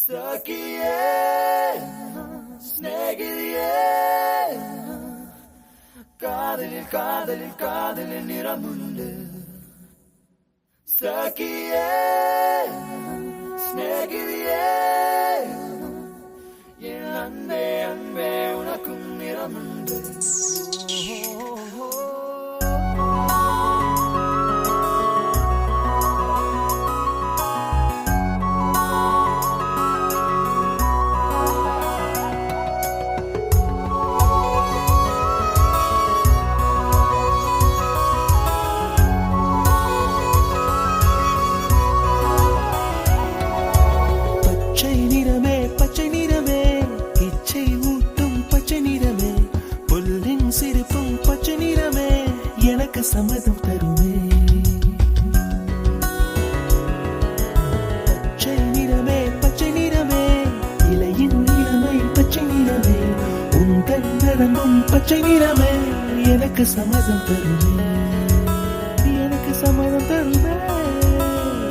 സഖിയേ സ്നേഹിതയേ കാതലിൽ കാതലിൽ കാതലിൽ നിറമുണ്ട് സഖിയേ സ്നേഹിതയേ என் அன்பே அன்பே உனக்கும் நிறமுண்டு சம்மதம் தருமே பச்சை நிறமே இலையின் நிறமை பச்சை நிறமே உங்கள் நடந்தும் பச்சை நிறமே எனக்கு சம்மதம் தருமே எனக்கு சம்மதம் தருமே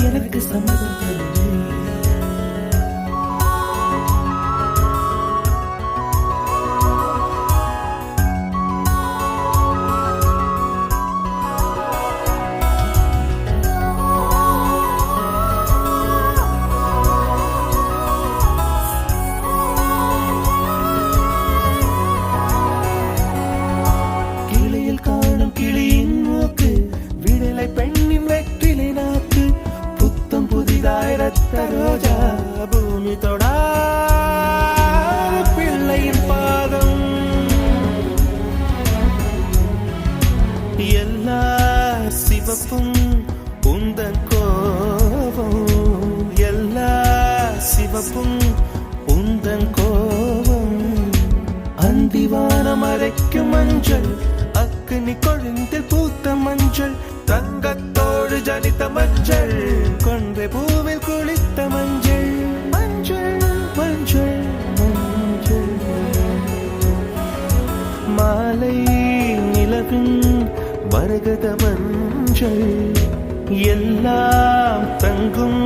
எனக்கு சம்மதம் தருமே ரோஜா பூமி தொடா பிள்ளையின் பாதம் எல்லா சிவப்பும் உந்தன் கோபம் எல்லா சிவப்பும் உந்தன் கோபம் அந்திவானம் அரைக்கும் மஞ்சள் அக்னி கொழுந்தில் பூத்த மஞ்சள் தங்கத்தோடு ஜனித்த மஞ்சள் கொன்றை பூவில் குளித்த மஞ்சள் மஞ்சள் மஞ்சள் மஞ்சள் மாலை நிலவின் மரகத மஞ்சள் எல்லாம் தங்கும்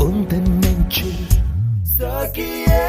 உந்தன் நெஞ்சில் சகியே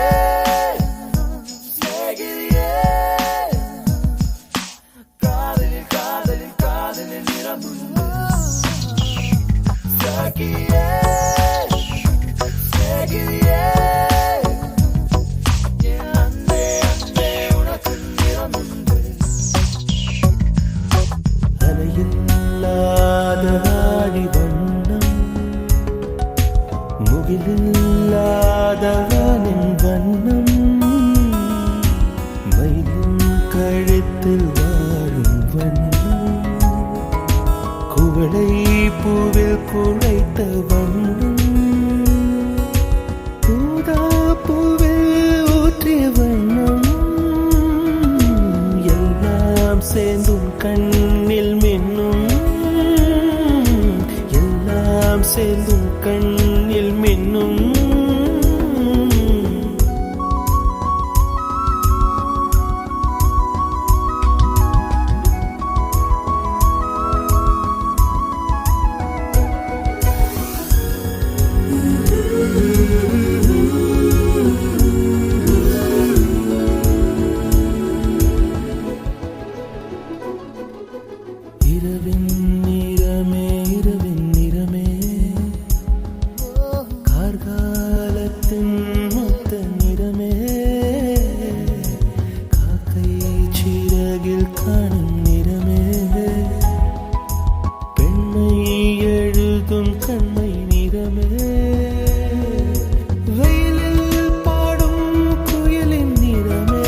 முகிலில்லாதவனின் வண்ணம் மயிலும் கழுத்தில் வாழும் வண்ணம் குவளை பூவில் குழைத்த வண்ணம் பூதா பூவில் ஊற்றிய வண்ணம் எல்லாம் சேர்ந்தும் கண்ணில் மின்னும் எல்லாம் சேர்ந்தும் கண்ணில் மின்னும் இரவின் நிறமே இரவின் நிறமே கார்காலத்தின் மொத்த நிறமே காக்கை சிறகில் காணும் நிறமே பெண்மை எழுதும் கண்மை நிறமே வெயிலில் பாடும் குயிலின் நிறமே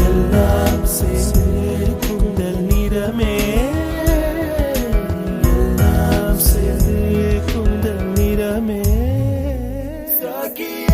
எல்லாம் சேர்ந்து எல்லாம் சேர்ந்து குந்தல் நிறமே சகியே